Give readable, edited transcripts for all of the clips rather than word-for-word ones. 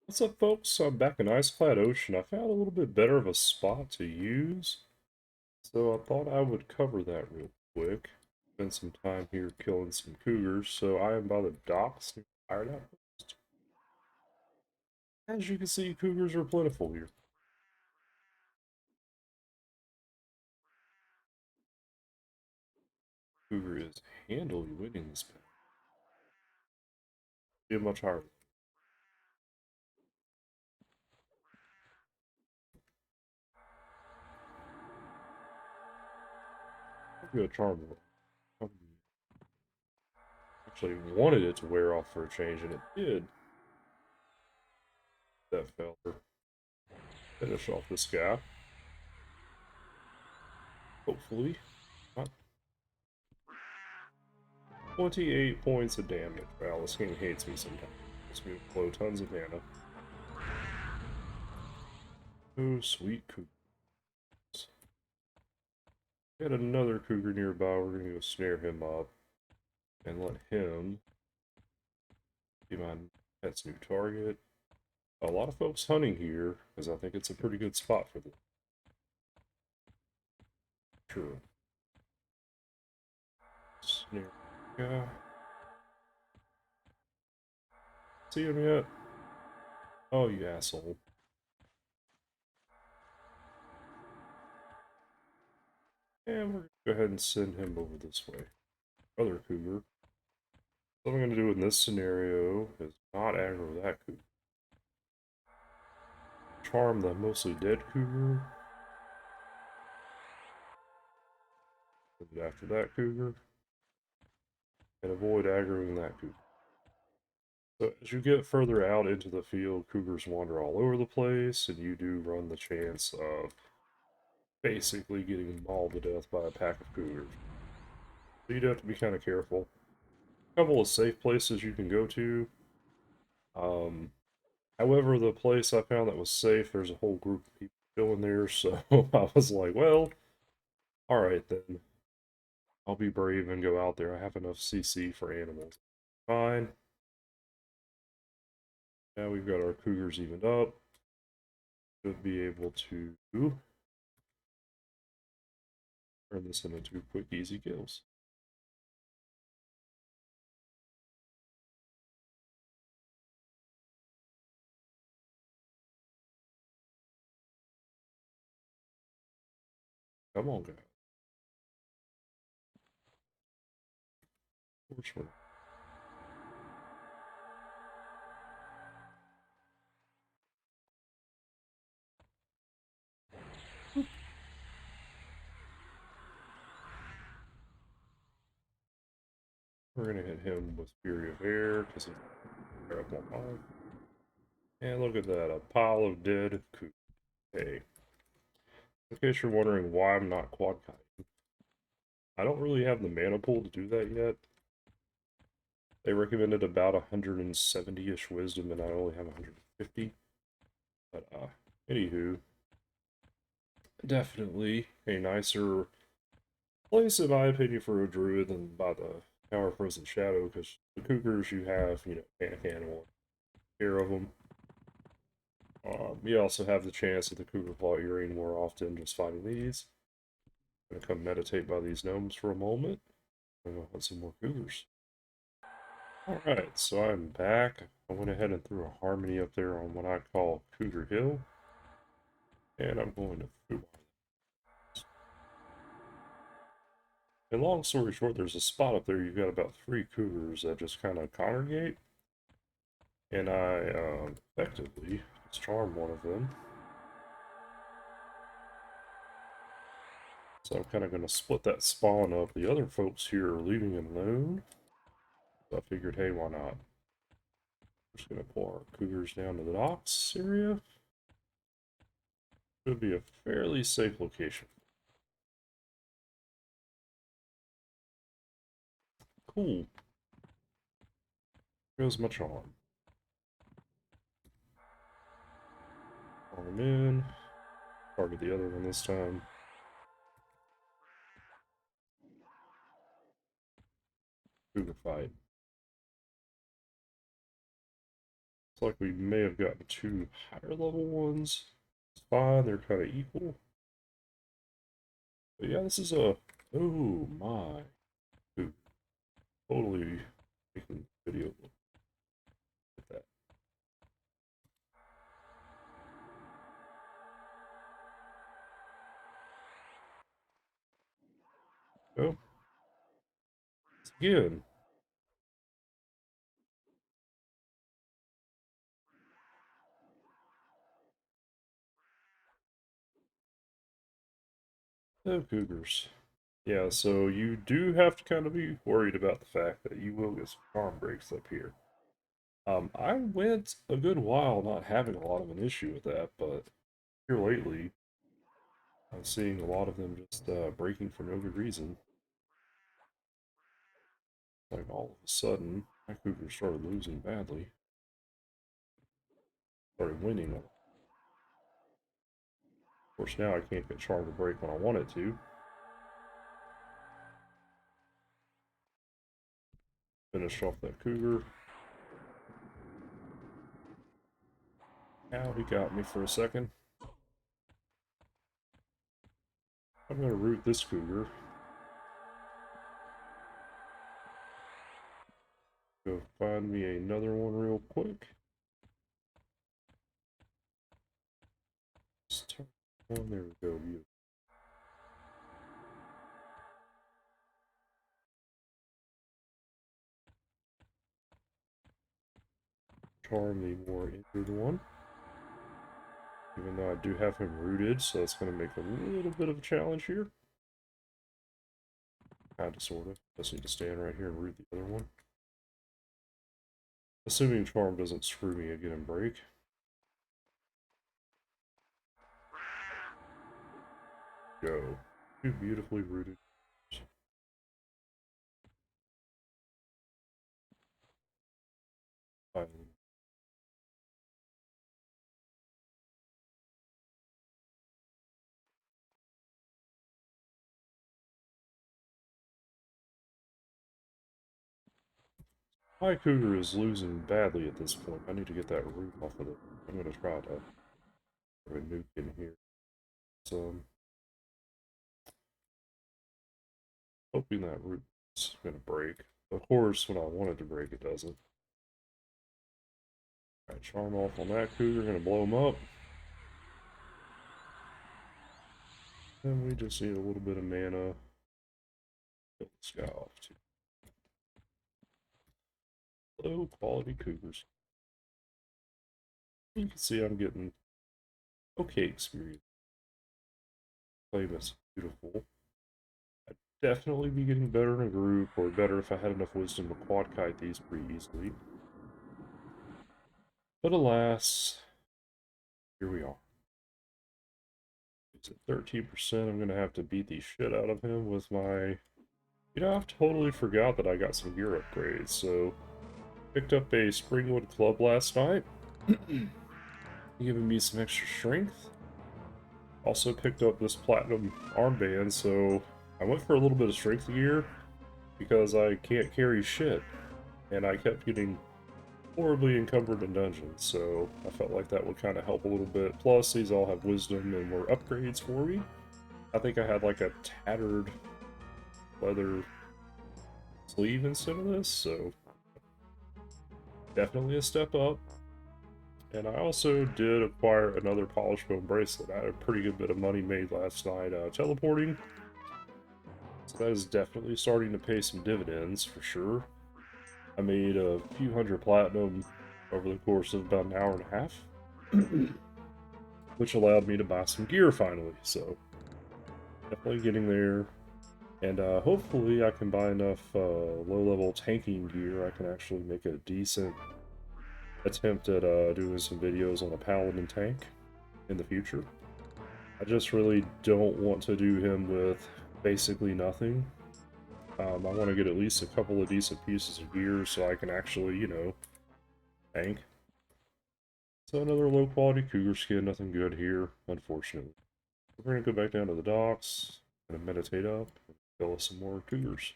What's up, folks? I'm back in Iceclad Ocean. I found a little bit better of a spot to use, so I thought I would cover that real quick. Spend some time here killing some cougars. So I am by the docks near the Pirate Outpost. As you can see, cougars are plentiful here. Cougar is handily winning this battle. Be much higher. I'll go charm one. Actually wanted it to wear off for a change, and it did. That feller. Finish off this guy. Hopefully. Not 28 points of damage. Wow, this game hates me sometimes. Makes me blow tons of mana. Oh, sweet cougars. Got another cougar nearby. We're gonna go snare him up and let him be my pet's new target. A lot of folks hunting here because I think it's a pretty good spot for them. Sure. Snare guy. See him yet? Oh, you asshole. And we're gonna go ahead and send him over this way. Other cougar. What I'm gonna do in this scenario is not aggro that cougar. Charm the mostly dead cougar. After that cougar. And avoid aggroing that cougar. So as you get further out into the field, cougars wander all over the place, and you do run the chance of basically getting mauled to death by a pack of cougars. So you'd have to be kind of careful. A couple of safe places you can go to. Um, However, the place I found that was safe, there's a whole group of people still in there, so I was like, well, alright then. I'll be brave and go out there. I have enough CC for animals. Fine. Now we've got our cougars evened up. Should be able to turn this into 2 quick, easy kills. Come on, guys. Which one? We're gonna hit him with Fury of Air because he's up on mine. And look at that, a pile of dead coop. Hey, in case you're wondering why I'm not quad kiting, I don't really have the mana pool to do that yet. They recommended about 170-ish wisdom, and I only have 150. But anywho, definitely a nicer place, in my opinion, for a druid than by the Tower of Frozen Shadow, because the cougars you have, panic animal, care of them. You also have the chance at the cougar claw earring more often just fighting these. I'm gonna come meditate by these gnomes for a moment. I'm gonna hunt some more cougars. Alright, so I'm back. I went ahead and threw a harmony up there on what I call Cougar Hill. And I'm going to food. And long story short, there's a spot up there. You've got about 3 cougars that just kind of congregate. And I effectively just charm one of them. So I'm kind of going to split that spawn up. The other folks here are leaving it alone. So I figured, hey, why not? We're just going to pull our cougars down to the docks area. Should be a fairly safe location. Cool. Goes my charm. Arm in. Target the other one this time. Cougar fight. Looks like we may have gotten 2 higher level ones. It's fine, they're kind of equal. But yeah, this is a... Oh my. Dude, totally making the video look at that. Oh, again. Oh, cougars. Yeah, so you do have to kind of be worried about the fact that you will get some farm breaks up here. I went a good while not having a lot of an issue with that, but here lately, I'm seeing a lot of them just breaking for no good reason. Like all of a sudden, my cougars started losing badly. Started winning. Of course, now I can't get Charm to break when I want it to. Finish off that cougar. Ow, he got me for a second. I'm gonna root this cougar. Go find me another one real quick. Start one, there we go. Beautiful. Charm the more injured one. Even though I do have him rooted, so that's going to make a little bit of a challenge here. Kinda, sorta. Just need to stand right here and root the other one. Assuming Charm doesn't screw me again and break. Go. 2 beautifully rooted. Finally. My cougar is losing badly at this point. I need to get that root off of it. I'm going to try to throw a nuke in here. So, hoping that root is going to break. Of course, when I want it to break, it doesn't. Alright, Charm off on that cougar. Going to blow him up. And we just need a little bit of mana. Kill this guy off too. Low quality cougars. You can see I'm getting okay experience. Claim it's beautiful. I'd definitely be getting better in a group, or better if I had enough wisdom to quad kite these pretty easily. But alas, here we are. He's at 13%. I'm gonna have to beat the shit out of him with my... You know, I've totally forgot that I got some gear upgrades, so... Picked up a Springwood Club last night. Giving me some extra strength. Also picked up this platinum armband, so I went for a little bit of strength gear because I can't carry shit. And I kept getting horribly encumbered in dungeons, so I felt like that would kind of help a little bit. Plus, these all have wisdom and were upgrades for me. I think I had like a tattered leather sleeve instead of this, so definitely a step up. And I also did acquire another polished bone bracelet. I had a pretty good bit of money made last night teleporting. So that is definitely starting to pay some dividends for sure. I made a few hundred platinum over the course of about an hour and a half. Which allowed me to buy some gear finally, so definitely getting there. And hopefully I can buy enough low-level tanking gear I can actually make a decent attempt at doing some videos on a paladin tank in the future. I just really don't want to do him with basically nothing. I want to get at least a couple of decent pieces of gear so I can actually, you know, tank. So another low quality cougar skin, nothing good here, unfortunately. We're going to go back down to the docks, and meditate up, and kill us some more cougars.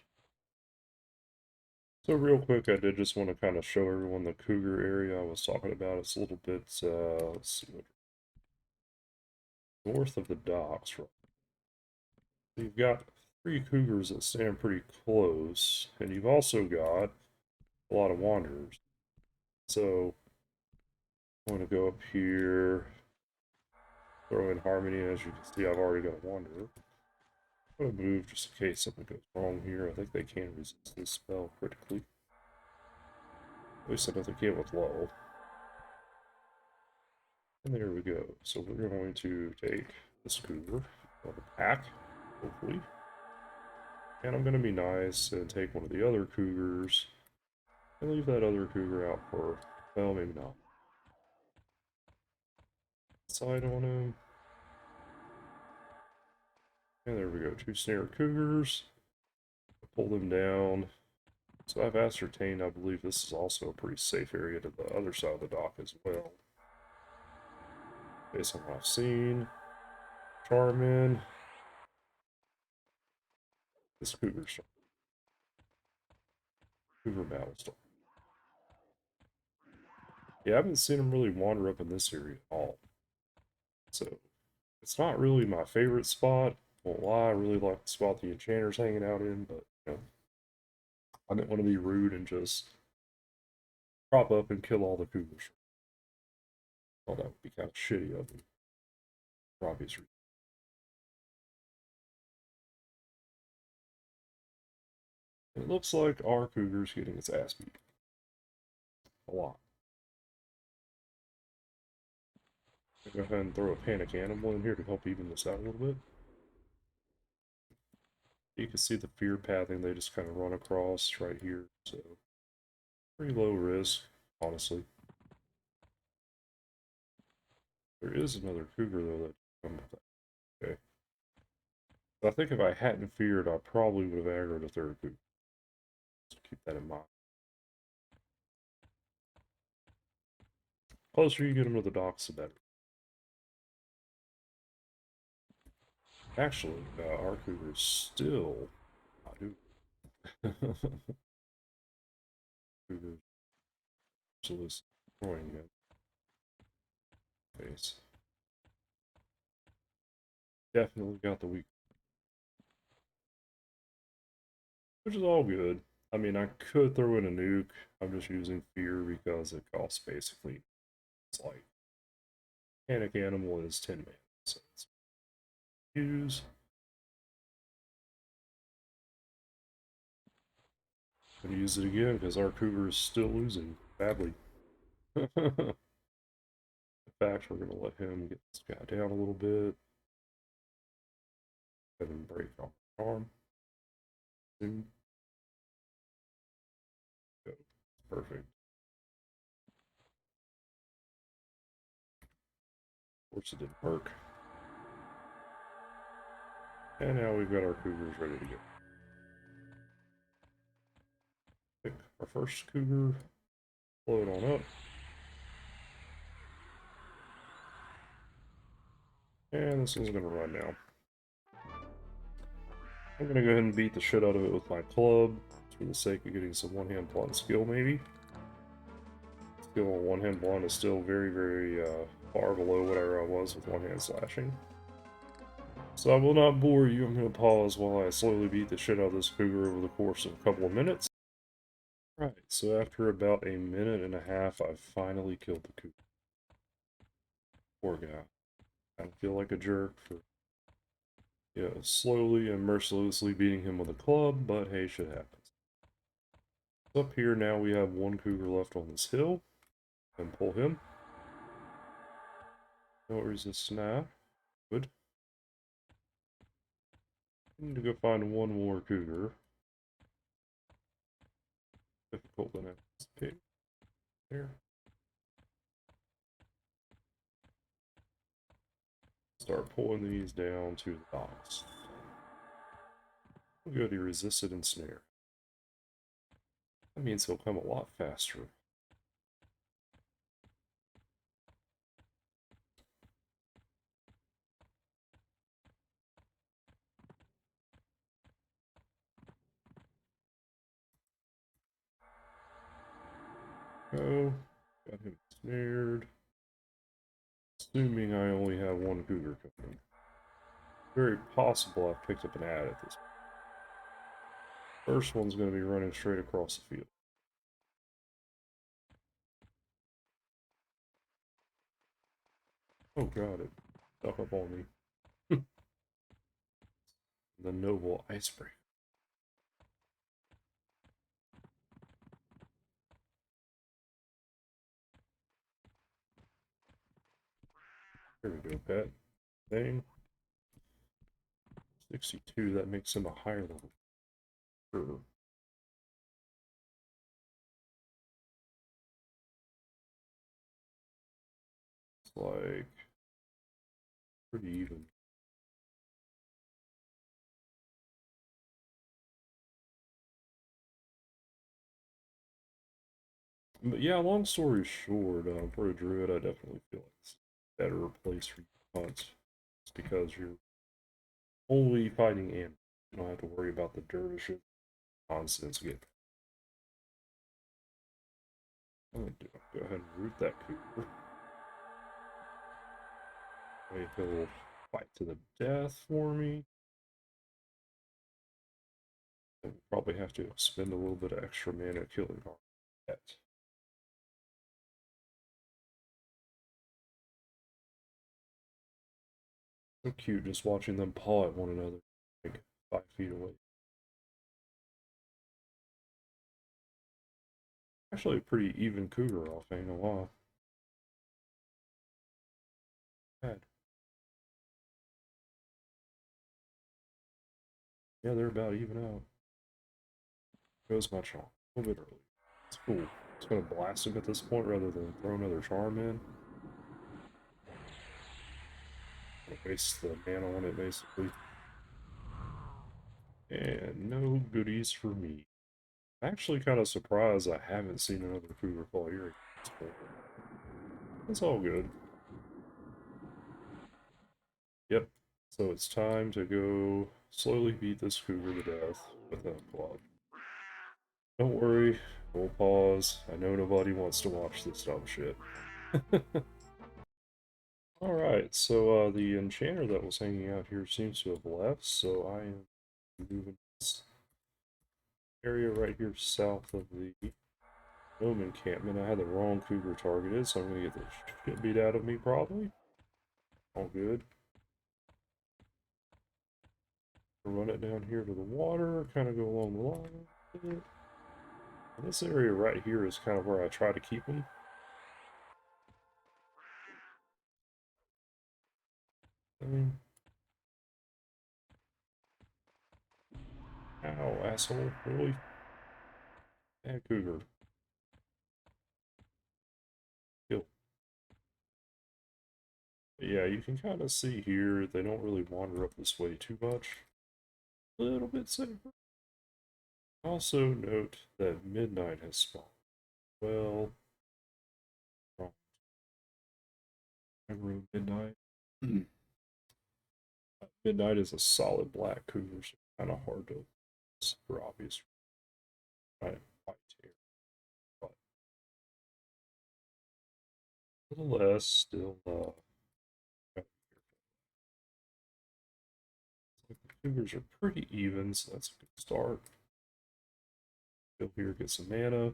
So real quick, I did just want to kind of show everyone the cougar area I was talking about. It's a little bit, let's see, north of the docks, right? You've got 3 cougars that stand pretty close, and you've also got a lot of wanderers. So I'm going to go up here, throw in harmony. As you can see, I've already got a wanderer. I'm going to move just in case something goes wrong here. I think they can resist this spell critically. At least I know they can with lull. And there we go. So we're going to take this cougar on the pack, hopefully. And I'm going to be nice and take one of the other cougars and leave that other cougar out for, well, maybe not. Side on him. And there we go. 2 snared cougars. Pull them down. So I've ascertained, I believe this is also a pretty safe area to the other side of the dock as well. Based on what I've seen. Charmin. This cougar storm. Cougar Battlestorm. Yeah, I haven't seen them really wander up in this area at all. So it's not really my favorite spot. Won't lie, I really like the spot the enchanters hanging out in, but you know, I didn't want to be rude and just prop up and kill all the cougars. Thought that would be kind of shitty of me, for obvious reasons. It looks like our cougar's getting its ass beat. A lot. I'll go ahead and throw a panic animal in here to help even this out a little bit. You can see the fear pathing they just kind of run across right here, so pretty low risk, honestly. There is another cougar though that come with that. Okay. I think if I hadn't feared, I probably would have aggroed a third cougar. So keep that in mind. Closer you get them to the docks, the better. Actually, our cougar is still not doing. Cougar absolutely destroying it. Face. Definitely got the weak, which is all good. I mean, I could throw in a nuke. I'm just using fear because it costs basically, it's like panic animal is 10 mana, so it's use. Gonna use it again because our cougar is still losing badly. In fact, we're gonna let him get this guy down a little bit. Let him break off the arm. Soon. Go. Perfect. Of course, it didn't work. And now we've got our cougars ready to go. Pick our first cougar, float on up. And this one's gonna run now. I'm gonna go ahead and beat the shit out of it with my club, for the sake of getting some one-hand blunt skill, maybe. Skill on one-hand blunt is still very, very far below whatever I was with one-hand slashing. So I will not bore you. I'm going to pause while I slowly beat the shit out of this cougar over the course of a couple of minutes. Right, so after about a minute and a half, I finally killed the cougar. Poor guy. I don't feel like a jerk for, yeah, slowly and mercilessly beating him with a club, but hey, shit happens. Up here now we have one cougar left on this hill, and pull him. No resist now. Good. I need to go find one more cougar. Difficult to anticipate. There. Start pulling these down to the docks. Good, he resisted ensnare. That means he'll come a lot faster. go. Got him snared. Assuming I only have one cougar coming. Very possible I've picked up an ad at this point. First one's going to be running straight across the field. Oh god, it stuck up on me. The noble icebreaker. There we go, pet. Thing. 62, that makes him a higher level. Sure. It's like pretty even. But yeah, long story short, for a druid, I definitely feel like it's a better place for you to hunt. It's because you're only fighting animals. You don't have to worry about the dervishes nonsense again. I'm gonna go ahead and root that cougar. Maybe he'll fight to the death for me. And we'll probably have to spend a little bit of extra mana killing our pet. So cute just watching them paw at one another, like 5 feet away. Actually, a pretty even cougar off, ain't gonna lie. Bad. Yeah, they're about even out. Goes my charm. A little bit early. It's cool. It's gonna blast him at this point rather than throw another charm in. Waste the mana on it, basically. And no goodies for me. Actually kind of surprised I haven't seen another cougar fall here at this point. It's all good. Yep. So it's time to go slowly beat this cougar to death with a club. Don't worry, we'll pause. I know nobody wants to watch this dumb shit. Alright, so the enchanter that was hanging out here seems to have left, so I am moving this area right here south of the gnome encampment. I had the wrong cougar targeted, so I'm going to get the shit beat out of me probably. All good. Run it down here to the water, kind of go along the line. And this area right here is kind of where I try to keep them. Ow, asshole. Really? Bad cougar. Kill. But yeah, you can kind of see here, they don't really wander up this way too much. A little bit safer. Also note that midnight has spawned. Well, wrong. I ruined midnight. Midnight is a solid black cougar, so kind of hard to, for obvious reasons, fight here. But nonetheless, still, the cougars are pretty even, so that's a good start. Go here, get some mana.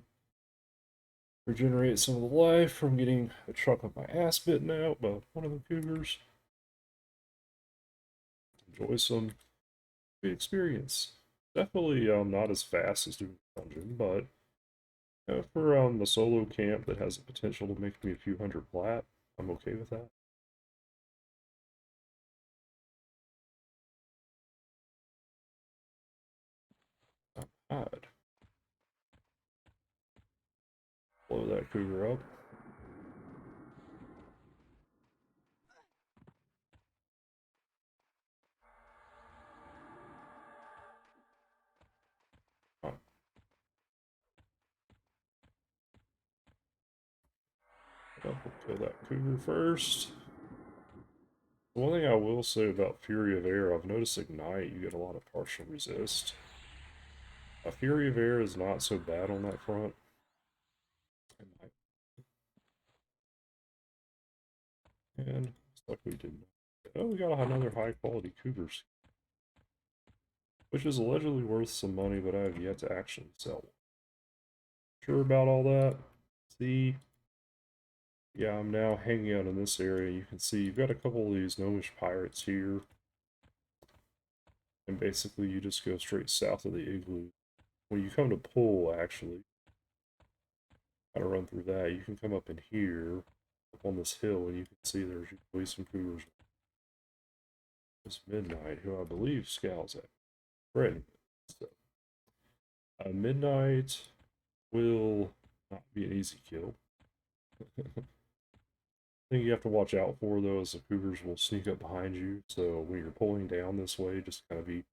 Regenerate some of the life from getting a chunk of my ass bitten out by one of the cougars. Enjoy some good experience. Definitely not as fast as doing dungeon, but for the solo camp that has the potential to make me a few hundred plat, I'm okay with that. Not bad. Blow that cougar up. We'll kill that cougar first. One thing I will say about Fury of Air, I've noticed Ignite, you get a lot of partial resist. A Fury of Air is not so bad on that front, in my And looks like we didn't. Oh, we got another high quality cougars, which is allegedly worth some money, but I have yet to actually sell. Sure about all that? See? Yeah, I'm now hanging out in this area. You can see you've got a couple of these gnomish pirates here. And basically you just go straight south of the igloo. When you come to pull, actually, gotta run through that. You can come up in here, up on this hill, and you can see there's usually some cougars. It's Midnight, who I believe scowls at Right. So, Midnight will not be an easy kill. Thing you have to watch out for, though, is the cougars will sneak up behind you. So when you're pulling down this way, just kind of be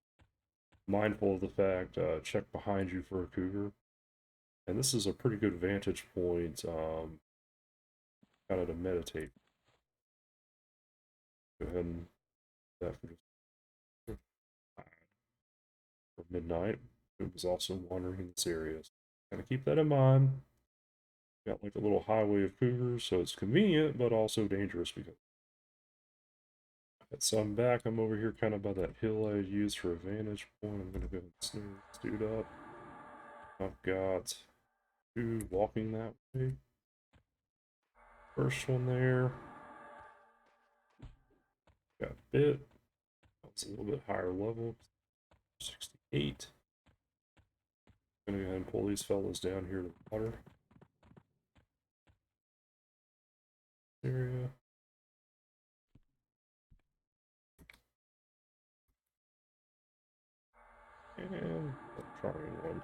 mindful of the fact, check behind you for a cougar. And this is a pretty good vantage point, kind of to meditate. Go ahead and that for just for midnight. It was also wandering in this area. So kind of keep that in mind. Got like a little highway of cougars, so it's convenient, but also dangerous because so I'm back. I'm over here kind of by that hill I used for a vantage point. I'm going to go and snare this dude up. I've got two walking that way. First one there. Got bit. That was a little bit higher level. 68. I'm going to go ahead and pull these fellas down here to the water area. And trying one.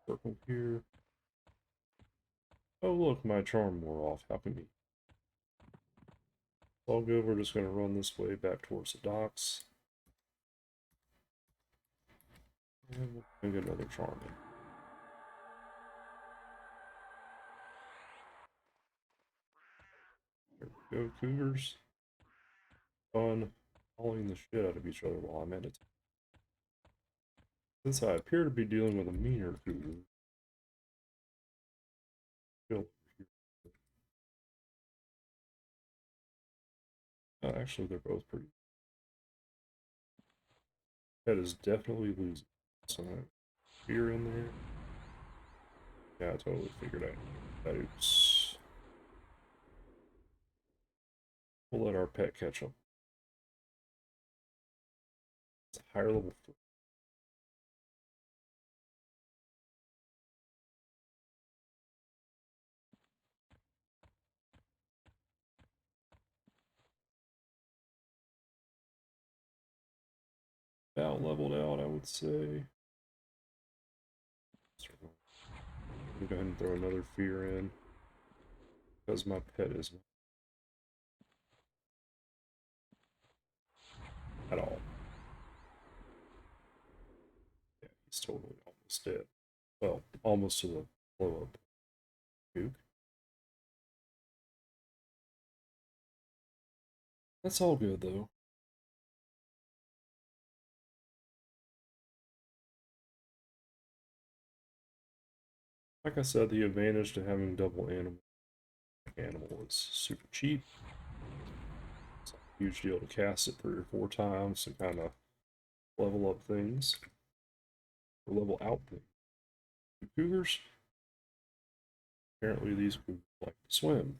Circle here. Oh look, my charm wore off. How can be? All good. We're just going to run this way back towards the docks. And we'll get another charm in. There we go, cougars. Fun hauling the shit out of each other while I'm at it. Since I appear to be dealing with a meaner cougar, actually, they're both pretty. That is definitely losing. So fear in there. Yeah, I totally figured out. That oops. We'll let our pet catch up. It's a higher level. About leveled out, I would say. I'm go ahead and throw another fear in because my pet is not at all. Yeah, he's totally almost dead. Well, almost to the blow up. Gook. That's all good though. Like I said, the advantage to having double animal is super cheap. It's a huge deal to cast it 3 or 4 times to kind of level up things or level out things. The cougars, apparently these cougars like to swim.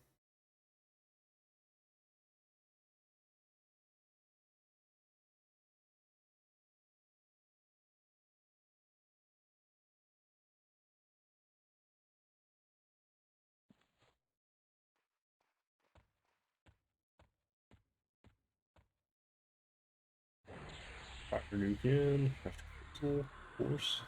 Fire nuke in after crystal, of course.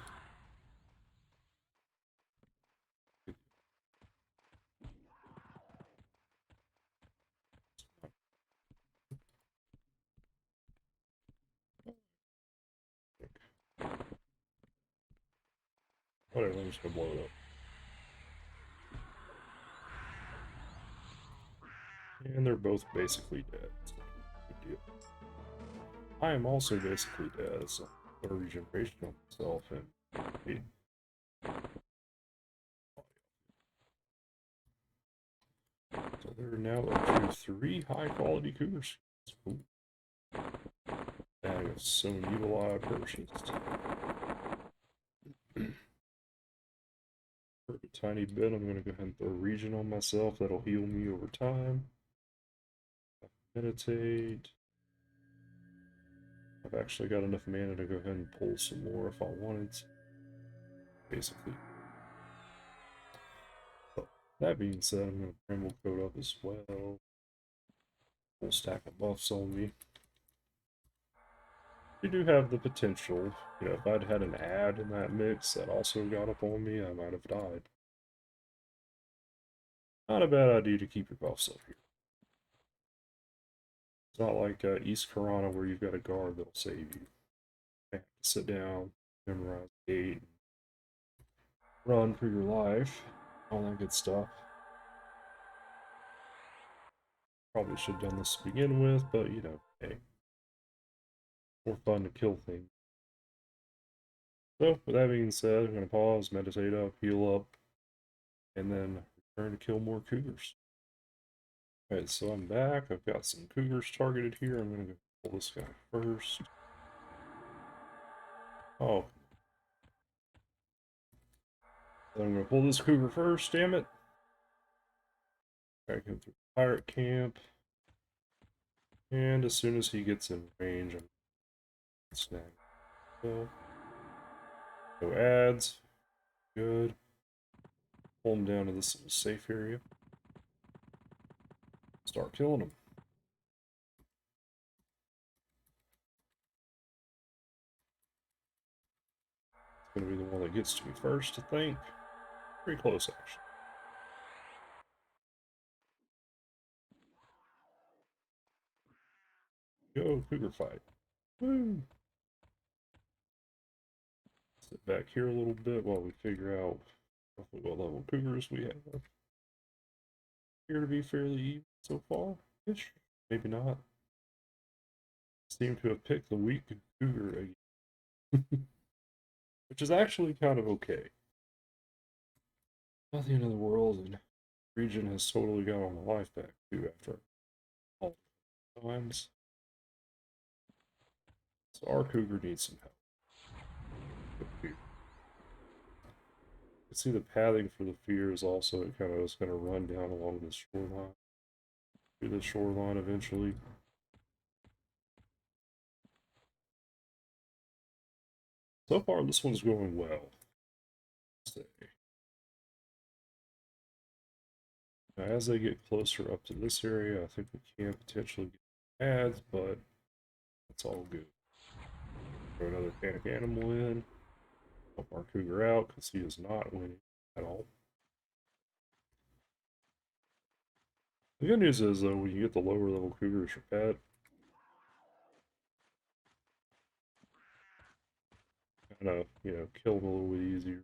Whatever, I'm just gonna blow it up. And they're both basically dead. deal. I am also basically dead, so a regeneration on myself, and so there are now up to 3 high-quality cougars. Ooh. Bag of some evil eye purchased. For a tiny bit, I'm going to go ahead and throw a regen on myself. That'll heal me over time. Meditate. I've actually got enough mana to go ahead and pull some more if I wanted to. Basically. But that being said, I'm going to Bramble Coat up as well. Full stack of buffs on me. You do have the potential. You know, if I'd had an ad in that mix that also got up on me, I might have died. Not a bad idea to keep your buffs up here. It's not like East Karana where you've got a guard that'll save you. You have to sit down, memorize the gate, run for your life, all that good stuff. Probably should have done this to begin with, but you know, hey. More fun to kill things. So, with that being said, I'm going to pause, meditate up, heal up, and then return to kill more cougars. Alright, so I'm back. I've got some cougars targeted here. I'm going to go pull this guy first. Oh. I'm going to pull this cougar first, damn it. Alright, go through the pirate camp. And as soon as he gets in range, I'm snag. So, no ads. Good. Pull him down to this safe area. Start killing him. It's going to be the one that gets to me first, I think. Pretty close, actually. Go, cougar fight. Woo! Sit back here a little bit while we figure out roughly what level cougars we have. Appear to be fairly even so far. Ish. Maybe not. Seem to have picked the weak cougar again. Which is actually kind of okay. Not the end of the world, and region has totally got all my life back too after all times. So our cougar needs some help. You can see the pathing for the fear is also, it kind of is going to run down along the shoreline. To the shoreline eventually. So far, this one's going well. Now, as they get closer up to this area, I think we can potentially get ads, but that's all good. Throw another panic animal in. Help our cougar out because he is not winning at all. The good news is, though, when you get the lower level cougar as your pet, kind of, you know, kill them a little bit easier.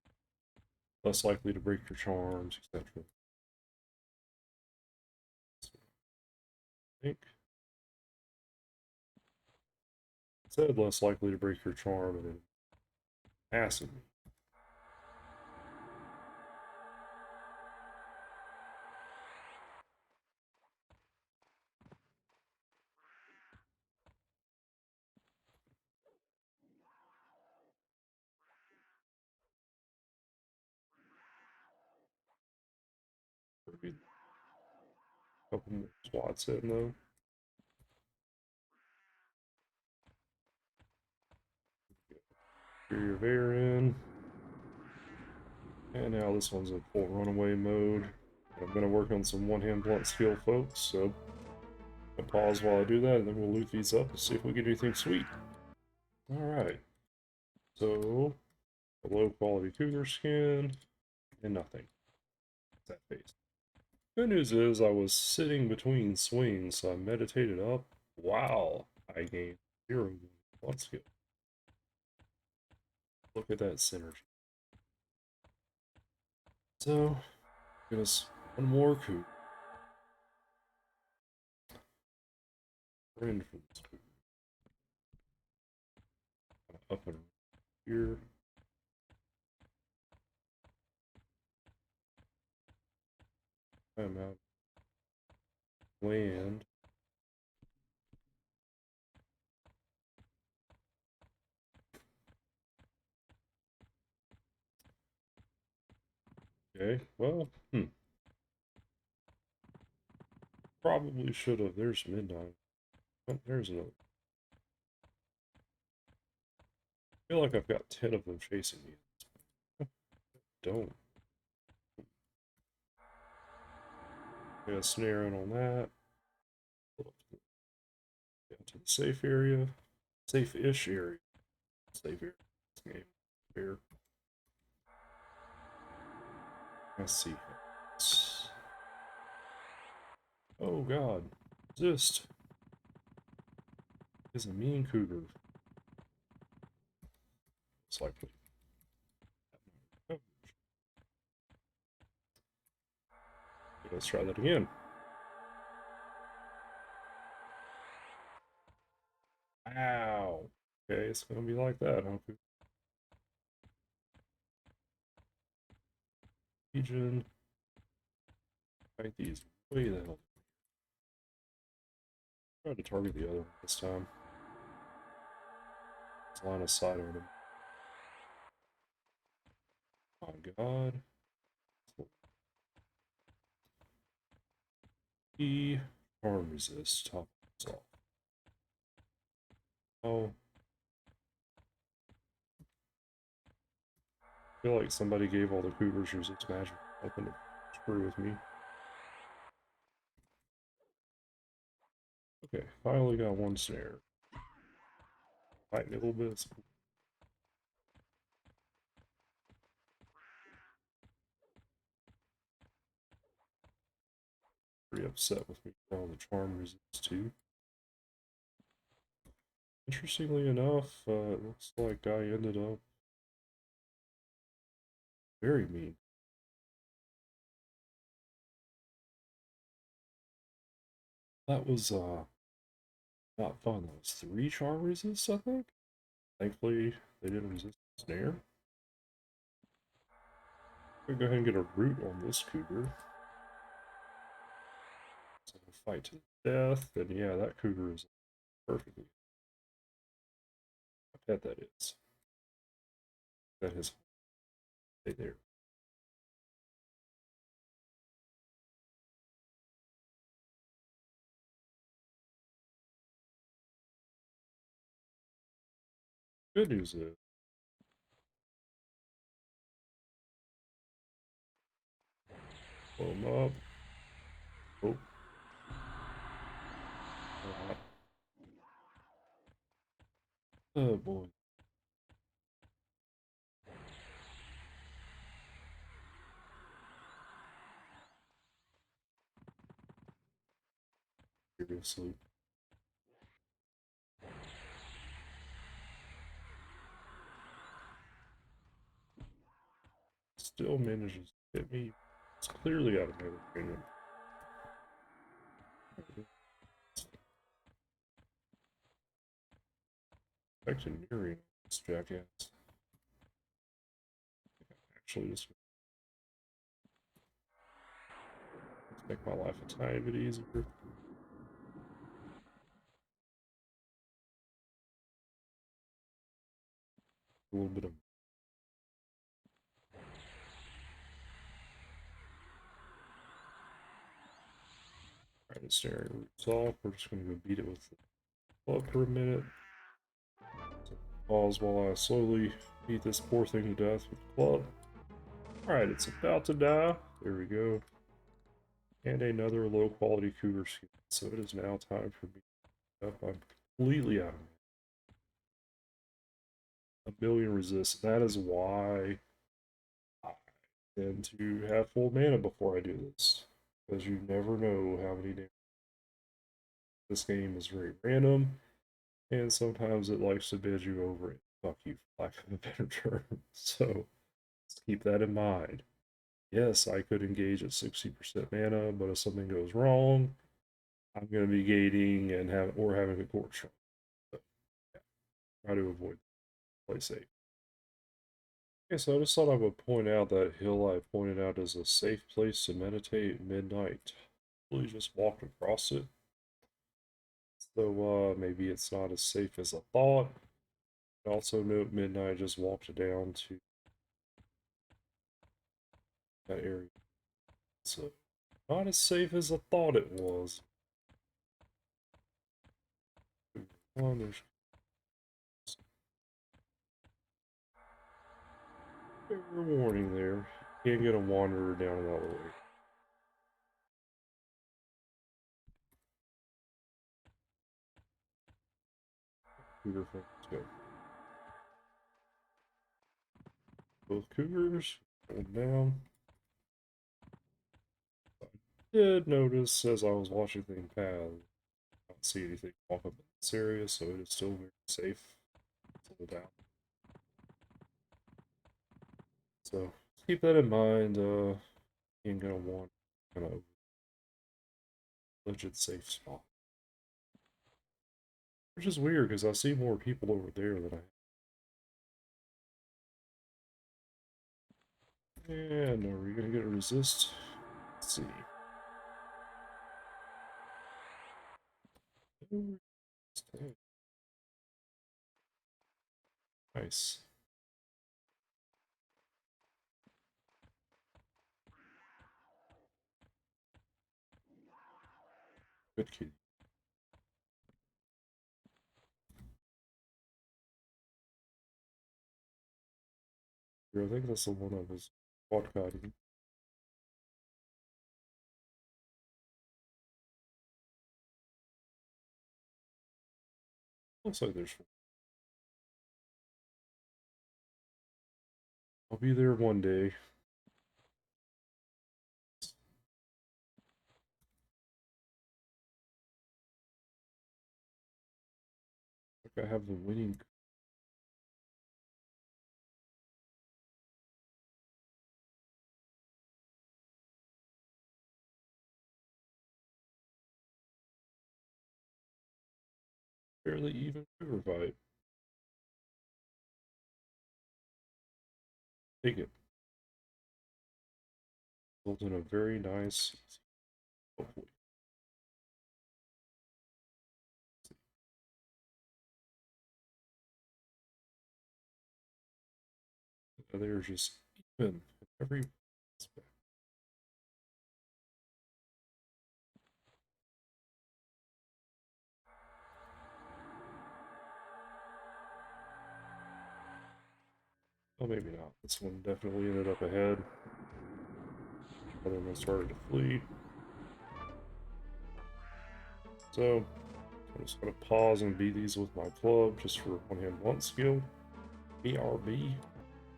Less likely to break your charms, etc. I think. It said less likely to break your charm and then acid. Maybe a couple more swats in, though. Get your Bear in. And now this one's in full runaway mode. I'm going to work on some one-hand blunt skill, folks, so I'll pause while I do that, and then we'll loot these up and see if we can do anything sweet. Alright. So, a low-quality cougar skin, and nothing. What's that face? Good news is I was sitting between swings, so I meditated up. Wow! I gained 0 blunt skill. Look at that synergy. So, get us one more cougar. friend for this cougar. Up and here. I'm out of land. Okay, well, probably should have. There's midnight. Oh, there's another. I feel like I've got 10 of them chasing me. Don't. Got a snare in on that. Down to the safe area. Safe-ish area. Safe area. Game. Fair. Let's see. Oh god. Resist. Is a mean cougar. It's likely. Oh. Let's try that again. Ow. Okay, it's gonna be like that, huh? Region. Fight these way the hell. Try to target the other one this time. Let's line of sight on him. Oh my god. E harm resist. Top off. Oh. I feel like somebody gave all the cougars resist magic. Nothing to screw with me. Okay, finally got one snare. Fight me a little bit. Pretty upset with me for all the charm resist too. Interestingly enough, it looks like I ended up very mean. That was not fun. That was 3 charm resist, I think. Thankfully, they didn't resist the snare. I'm gonna go ahead and get a root on this cougar. So fight to the death, and yeah, that cougar is perfectly. I bet that is. That is. Stay there. Good news is. Blow him up. Oh. Oh boy. Seriously. Still manages to hit me. It's clearly out of my opinion. Electioneering this jackass. Actually, just make my life a tiny bit easier. A little bit of. Alright, it's staring roots off. We're just going to go beat it with the club for a minute. So pause while I slowly beat this poor thing to death with the club. Alright, it's about to die. There we go. And another low quality cougar skin. So it is now time for me to up. I'm completely out of a million resists. That is why I tend to have full mana before I do this. Because you never know how many damage. This game is very random, and sometimes it likes to bid you over it. Fuck you, for lack of a better term. So keep that in mind. Yes, I could engage at 60% mana, but if something goes wrong, I'm going to be gating and having a court shot. So, yeah, try to avoid play safe. Okay, so I just thought I would point out that hill I pointed out as a safe place to meditate at midnight. Really just walked across it. So maybe it's not as safe as I thought. Also note midnight I just walked down to that area. So not as safe as I thought it was. There's fair warning there. Can't get a wanderer down that way. Cougar friends go. Both cougars. Hold down. I did notice as I was watching things pass, I don't see anything walk up in this area, so it is still very safe. Hold down. So keep that in mind. Ain't gonna want kind of legit safe spot. Which is weird because I see more people over there than I. And are we gonna get a resist? Let's see. Nice. Good kitty. I think that's the one I was quad-kiting. Looks like there's one. I'll be there one day. Like I have the winning. Fairly even river fight. Take it. Built in a very nice. Hopefully. They're just even in every aspect. Oh, maybe not. This one definitely ended up ahead. Other one started to flee. So I'm just gonna pause and beat these with my club just for one hand blunt skill. BRB.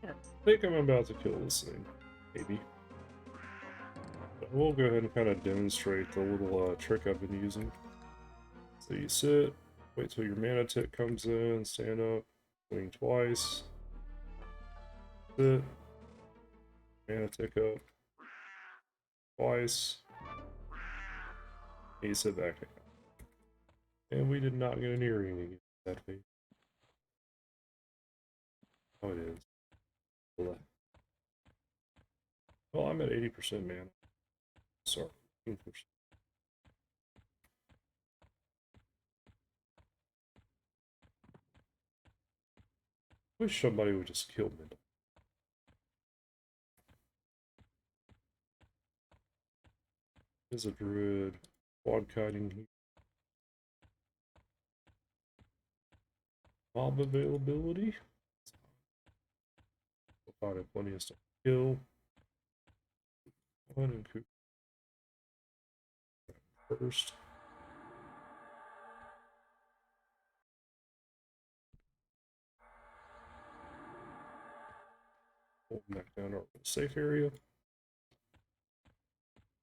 I think I'm about to kill this thing. Maybe. But we'll go ahead and kind of demonstrate the little trick I've been using. So you sit, wait till your mana tick comes in, stand up, swing twice, sit, mana tick up, twice, and you sit back down. And we did not get an earring again that phase. Oh, it is. Well, I'm at 80% mana. Sorry, 15%. Wish somebody would just kill me. There's a druid, quad kiting, mob availability. We'll find plenty of stuff to kill. One and coop first. Hold back down our safe area.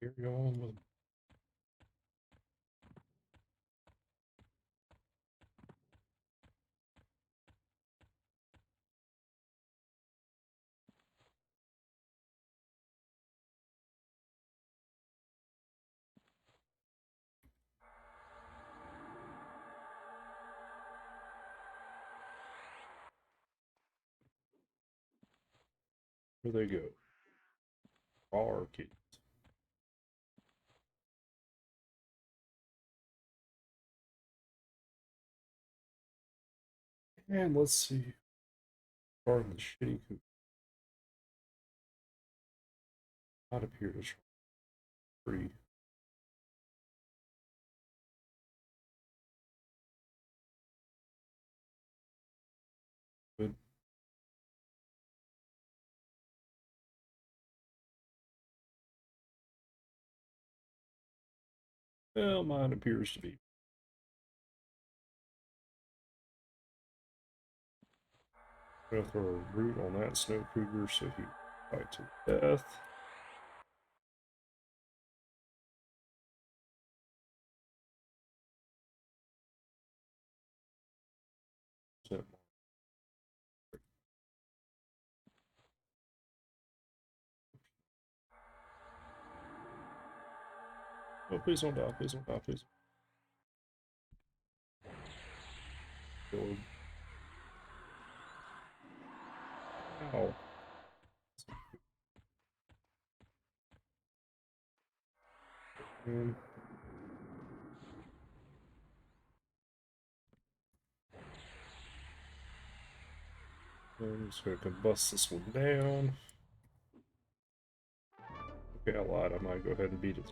Carry on with. Where they go? Our kids. And let's see. Pardon the shitty coop. Not appear to try free. Good. Well, mine appears to be. I'm gonna throw a root on that snow cougar so he fight to death. Oh, please don't die, please don't die, please. Kill. Ow. And I'm just gonna combust this one down. Okay, I lied. I might go ahead and beat it.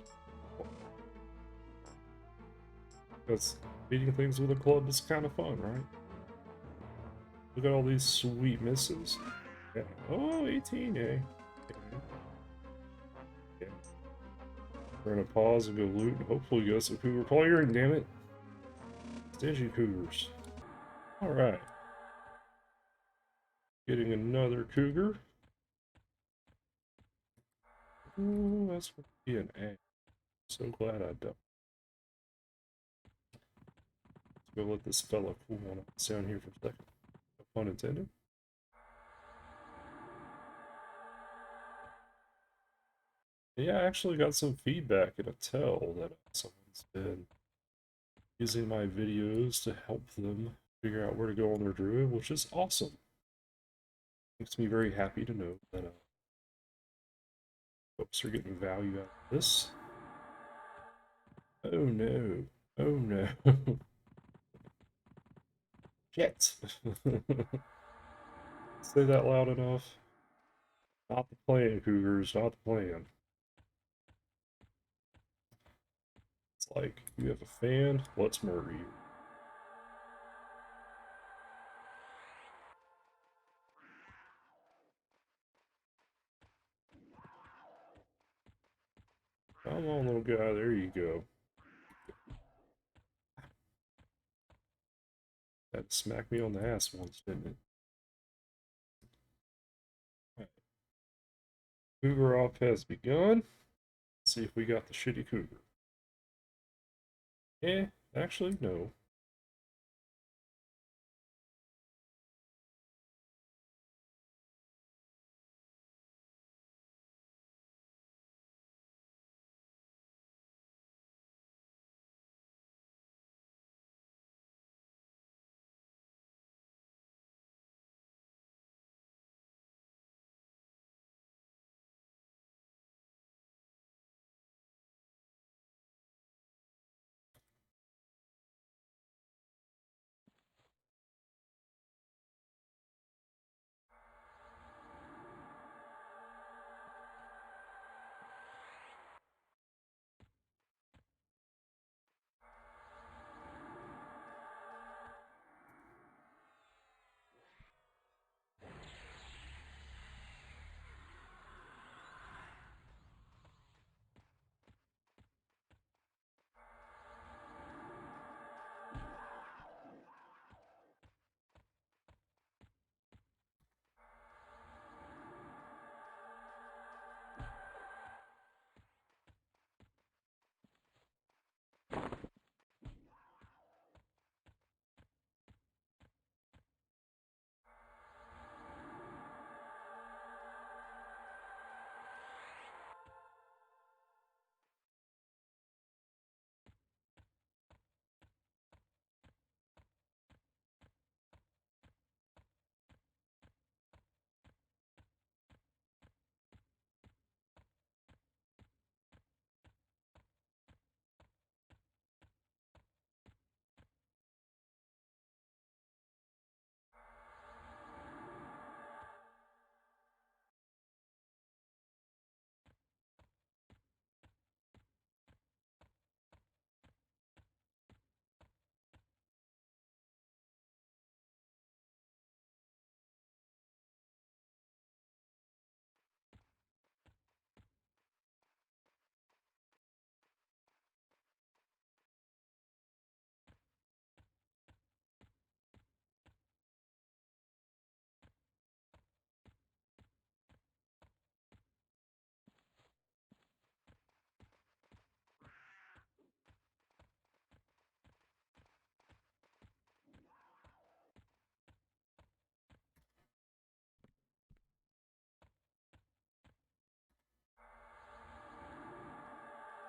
Because beating things with a club is kind of fun, right? Look at all these sweet misses. Yeah. Oh, 18, yay. Okay. Yeah. We're gonna pause and go loot and hopefully get some cougar clearing, damn it. Stingy cougars. Alright. Getting another cougar. Ooh, that's gonna be an A. So glad I don't. Let's go let this fella cool on down here for a second. No pun intended. Yeah, I actually got some feedback in a tell that someone's been using my videos to help them figure out where to go on their druid, which is awesome. Makes me very happy to know that folks are getting value out of this. Oh no. Oh no. Shit. Say that loud enough. Not the plan, Cougars, not the plan. It's like, you have a fan, let's murder you. Come on, little guy, there you go. That smacked me on the ass once, didn't it? Right. Cougar off has begun. Let's see if we got the shitty cougar. Actually, no.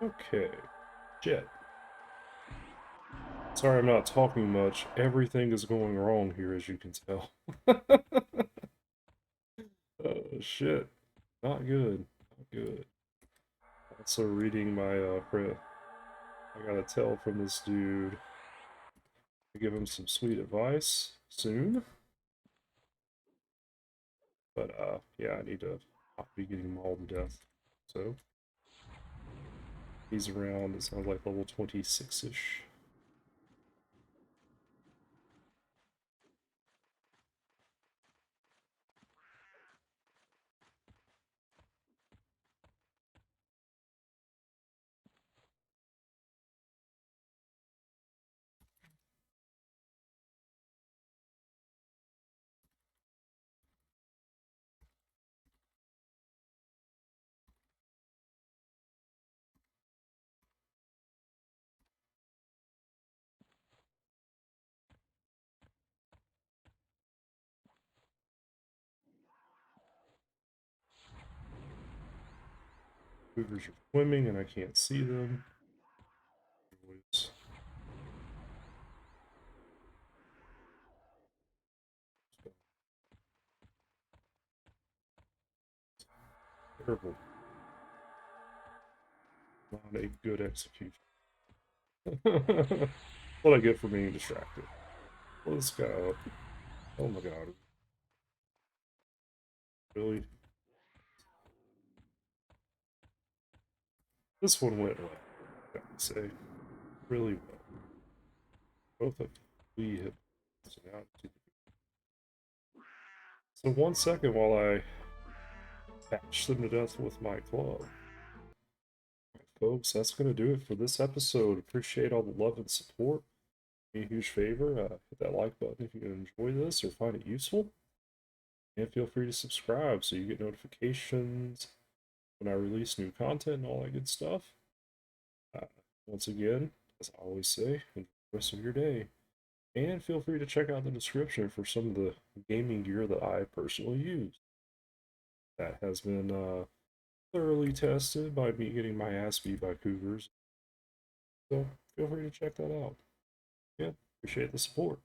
Okay. Shit. Sorry I'm not talking much. Everything is going wrong here, as you can tell. Oh, shit. Not good. Not good. Also reading my, I gotta tell from this dude. I give him some sweet advice soon. But, yeah, I need to not be getting mauled to death. So, he's around, it sounds like level 26-ish. Cougars are swimming and I can't see them. It's terrible. Not a good execution. What I get for being distracted. Let's go. Oh my god. Really? This one went well, I gotta say. Really well. Both of we hit. So now so 1 second while I bash them to death with my club. Right, folks, that's gonna do it for this episode. Appreciate all the love and support. Do me a huge favor, hit that like button if you enjoy this or find it useful. And feel free to subscribe so you get notifications when I release new content and all that good stuff. Uh, Once again, as I always say, enjoy the rest of your day. And feel free to check out the description for some of the gaming gear that I personally use. That has been thoroughly tested by me getting my ass beat by cougars. So feel free to check that out. Yeah, appreciate the support.